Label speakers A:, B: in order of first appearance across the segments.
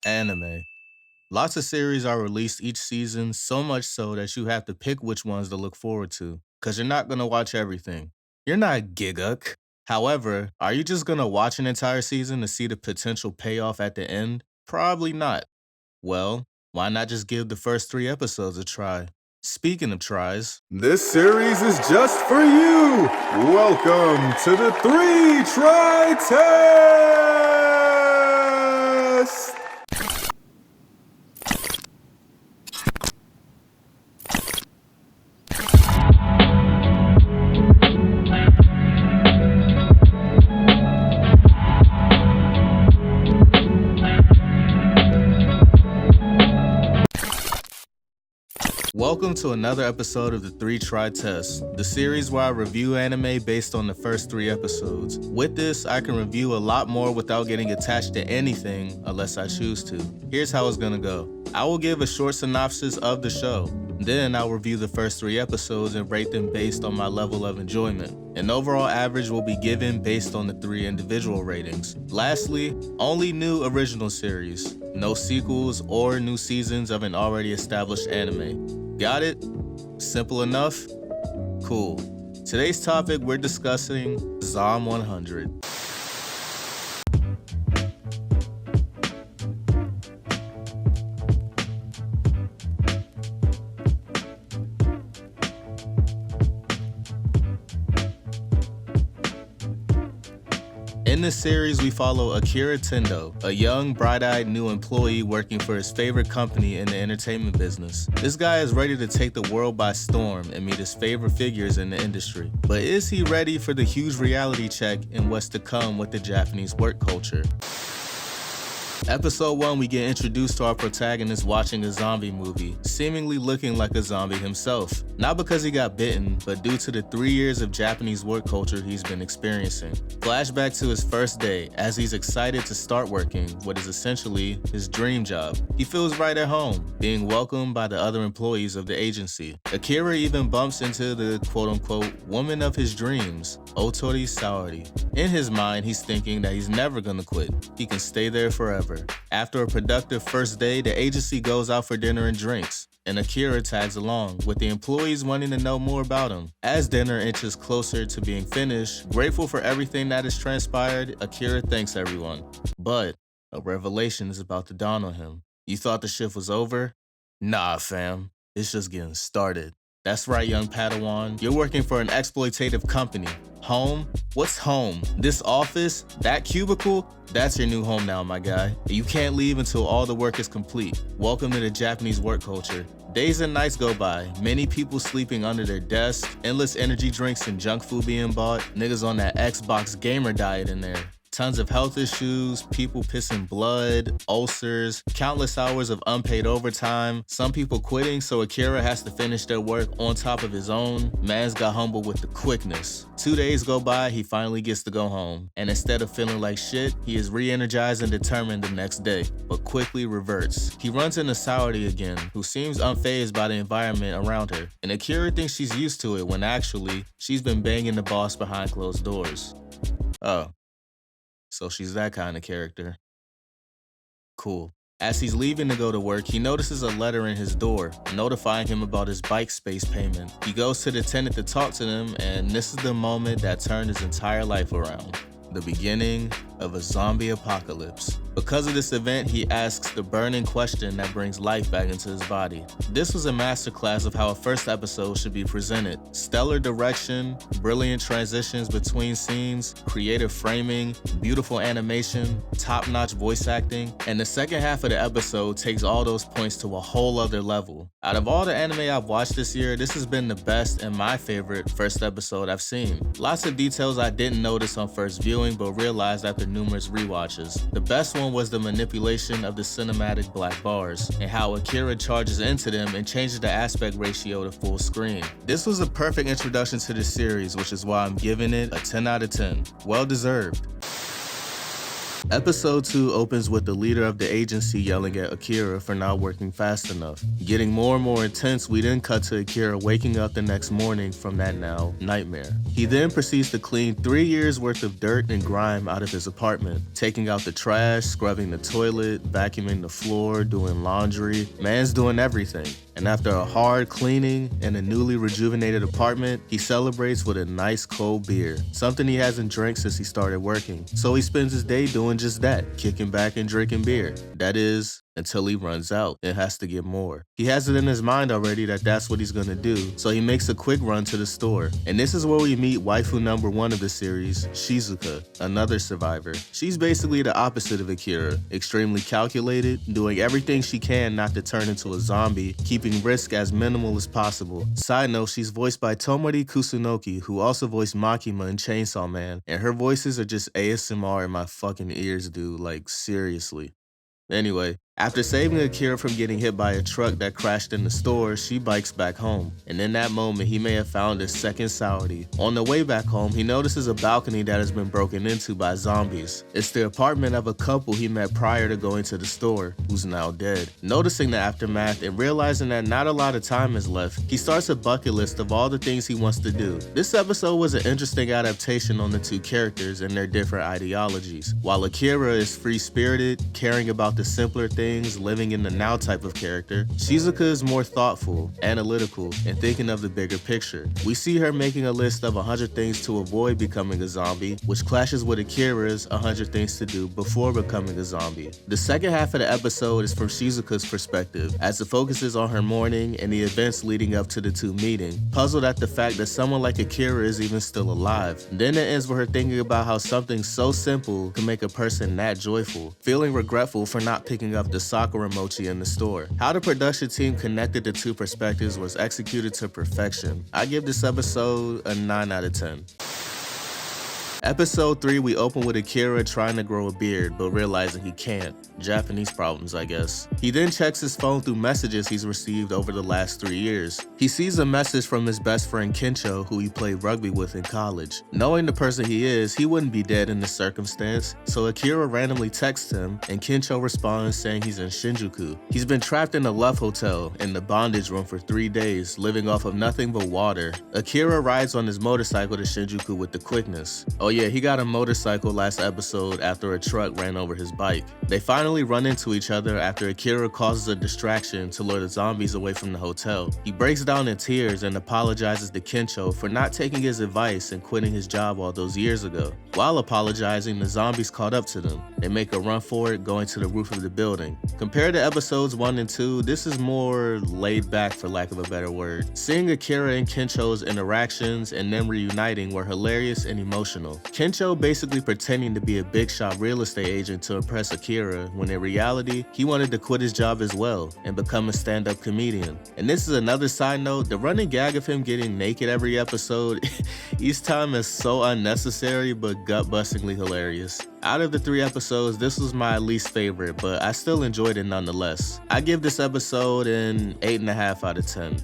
A: Anime. Lots of series are released each season, so much so that you have to pick which ones to look forward to, because you're not going to watch everything. You're not Giguk. However, are you just going to watch an entire season to see the potential payoff at the end? Probably not. Well, why not just give the first 3 episodes a try? Speaking of tries,
B: This series is just for you! Welcome to the 3-Try Test!
A: welcome to another episode of the 3-Try Test, the series where I review anime based on the first 3 episodes. With this, I can review a lot more without getting attached to anything unless I choose to. Here's how it's gonna go. I will give a short synopsis of the show. Then I'll review the first 3 episodes and rate them based on my level of enjoyment. An overall average will be given based on the 3 individual ratings. Lastly, only new original series. No sequels or new seasons of an already established anime. Got it? Simple enough? Cool. Today's topic, we're discussing ZOM 100. In this series, we follow Akira Tendo, a young, bright-eyed new employee working for his favorite company in the entertainment business. This guy is ready to take the world by storm and meet his favorite figures in the industry. But is he ready for the huge reality check and what's to come with the Japanese work culture? Episode 1, we get introduced to our protagonist watching a zombie movie, seemingly looking like a zombie himself. Not because he got bitten, but due to the 3 years of Japanese work culture he's been experiencing. Flashback to his first day, as he's excited to start working what is essentially his dream job. He feels right at home, being welcomed by the other employees of the agency. Akira even bumps into the quote-unquote woman of his dreams, Otori Saori. In his mind, he's thinking that he's never gonna quit. He can stay there forever. After a productive first day, the agency goes out for dinner and drinks, and Akira tags along, with the employees wanting to know more about him. As dinner inches closer to being finished, grateful for everything that has transpired, Akira thanks everyone. But a revelation is about to dawn on him. You thought the shift was over? Nah, fam. It's just getting started. That's right, young Padawan. You're working for an exploitative company. Home? What's home? This office? That cubicle? That's your new home now, my guy. You can't leave until all the work is complete. Welcome to the Japanese work culture. Days and nights go by, many people sleeping under their desks, endless energy drinks and junk food being bought, niggas on that Xbox gamer diet in there. Tons of health issues, people pissing blood, ulcers, countless hours of unpaid overtime, some people quitting so Akira has to finish their work on top of his own. Man's got humble with the quickness. 2 days go by, he finally gets to go home. And instead of feeling like shit, he is re-energized and determined the next day, but quickly reverts. He runs into Saori again, who seems unfazed by the environment around her. And Akira thinks she's used to it when actually, she's been banging the boss behind closed doors. Oh. So she's that kind of character. Cool. As he's leaving to go to work, he notices a letter in his door, notifying him about his bike space payment. He goes to the tenant to talk to them, and this is the moment that turned his entire life around. The beginning of a zombie apocalypse. Because of this event, he asks the burning question that brings life back into his body. This was a masterclass of how a first episode should be presented. Stellar direction, brilliant transitions between scenes, creative framing, beautiful animation, top-notch voice acting, and the second half of the episode takes all those points to a whole other level. Out of all the anime I've watched this year, this has been the best and my favorite first episode I've seen. Lots of details I didn't notice on first viewing but realized after numerous rewatches. The best one was the manipulation of the cinematic black bars, and how Akira charges into them and changes the aspect ratio to full screen. This was a perfect introduction to the series, which is why I'm giving it a 10 out of 10. Well deserved. Episode 2 opens with the leader of the agency yelling at Akira for not working fast enough. Getting more and more intense, we then cut to Akira waking up the next morning from that now nightmare. He then proceeds to clean 3 years worth of dirt and grime out of his apartment, taking out the trash, scrubbing the toilet, vacuuming the floor, doing laundry. Man's doing everything. And after a hard cleaning and a newly rejuvenated apartment, he celebrates with a nice cold beer, something he hasn't drank since he started working. So he spends his day doing just that, kicking back and drinking beer. That is, until he runs out and has to get more. He has it in his mind already that that's what he's gonna do, so he makes a quick run to the store. And this is where we meet waifu number 1 of the series, Shizuka, another survivor. She's basically the opposite of Akira, extremely calculated, doing everything she can not to turn into a zombie, keeping risk as minimal as possible. Side note, she's voiced by Tomari Kusunoki, who also voiced Makima in Chainsaw Man, and her voices are just ASMR in my fucking ears, dude, like seriously. Anyway, after saving Akira from getting hit by a truck that crashed in the store, she bikes back home. And in that moment, he may have found his second Saudi. On the way back home, he notices a balcony that has been broken into by zombies. It's the apartment of a couple he met prior to going to the store, who's now dead. Noticing the aftermath and realizing that not a lot of time is left, he starts a bucket list of all the things he wants to do. This episode was an interesting adaptation on the two characters and their different ideologies. While Akira is free-spirited, caring about the simpler things, living in the now type of character, Shizuka is more thoughtful, analytical, and thinking of the bigger picture. We see her making a list of 100 things to avoid becoming a zombie, which clashes with Akira's 100 things to do before becoming a zombie. The second half of the episode is from Shizuka's perspective, as it focuses on her morning and the events leading up to the two meeting, puzzled at the fact that someone like Akira is even still alive. Then it ends with her thinking about how something so simple can make a person that joyful, feeling regretful for not picking up the Sakura mochi in the store. How the production team connected the two perspectives was executed to perfection. I give this episode a 9 out of 10. Episode 3, we open with Akira trying to grow a beard, but realizing he can't. Japanese problems, I guess. He then checks his phone through messages he's received over the last 3 years. He sees a message from his best friend Kencho, who he played rugby with in college. Knowing the person he is, he wouldn't be dead in this circumstance, so Akira randomly texts him, and Kencho responds saying he's in Shinjuku. He's been trapped in a love hotel in the bondage room for 3 days, living off of nothing but water. Akira rides on his motorcycle to Shinjuku with the quickness. Oh yeah, he got a motorcycle last episode after a truck ran over his bike. They finally run into each other after Akira causes a distraction to lure the zombies away from the hotel. He breaks down in tears and apologizes to Kencho for not taking his advice and quitting his job all those years ago. While apologizing, the zombies caught up to them. They make a run for it, going to the roof of the building. Compared to episodes 1 and 2, this is more laid back, for lack of a better word. Seeing Akira and Kencho's interactions and them reuniting were hilarious and emotional. Kencho basically pretending to be a big shot real estate agent to impress Akira, when in reality, he wanted to quit his job as well and become a stand-up comedian. And this is another side note, the running gag of him getting naked every episode, each time is so unnecessary but gut-bustingly hilarious. Out of the 3 episodes, this was my least favorite, but I still enjoyed it nonetheless. I give this episode an 8.5 out of 10.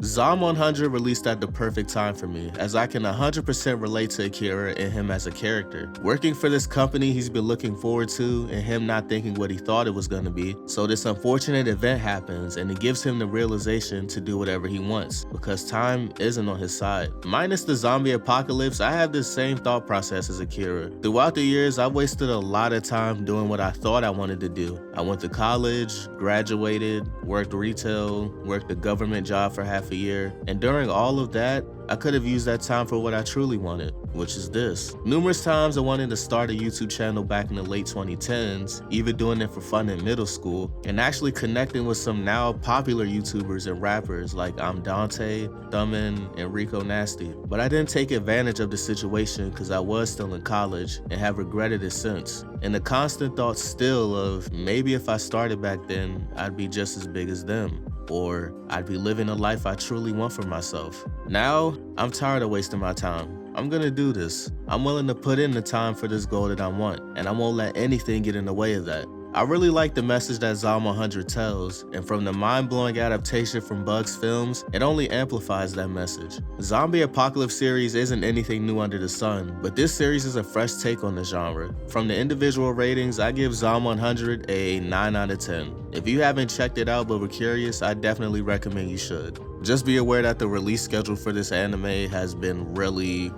A: Zom 100 released at the perfect time for me, as I can 100% relate to Akira and him as a character. Working for this company he's been looking forward to, and him not thinking what he thought it was going to be, so this unfortunate event happens and it gives him the realization to do whatever he wants, because time isn't on his side. Minus the zombie apocalypse, I have the same thought process as Akira. Throughout the years, I wasted a lot of time doing what I thought I wanted to do. I went to college, graduated, worked retail, worked a government job for half a year, and during all of that, I could have used that time for what I truly wanted, which is this. Numerous times I wanted to start a YouTube channel back in the late 2010s, even doing it for fun in middle school, and actually connecting with some now popular YouTubers and rappers like I'm Dante, Thummin, and Rico Nasty. But I didn't take advantage of the situation because I was still in college and have regretted it since. And the constant thought still of maybe if I started back then, I'd be just as big as them, or I'd be living a life I truly want for myself. Now, I'm tired of wasting my time. I'm gonna do this. I'm willing to put in the time for this goal that I want, and I won't let anything get in the way of that. I really like the message that Zom 100 tells, and from the mind-blowing adaptation from Bugs Films, it only amplifies that message. Zombie Apocalypse series isn't anything new under the sun, but this series is a fresh take on the genre. From the individual ratings, I give Zom 100 a 9 out of 10. If you haven't checked it out but were curious, I definitely recommend you should. Just be aware that the release schedule for this anime has been really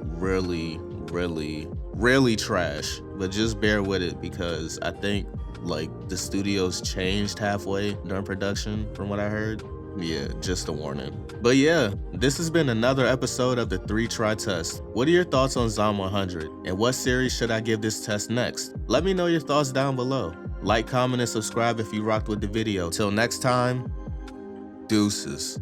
A: trash, but just bear with it because I think like the studios changed halfway during production from what I heard. Yeah, just a warning. But yeah, this has been another episode of the 3-Try Test. What are your thoughts on Zom 100? And what series should I give this test next? Let me know your thoughts down below. Like, comment, and subscribe if you rocked with the video. Till next time, deuces.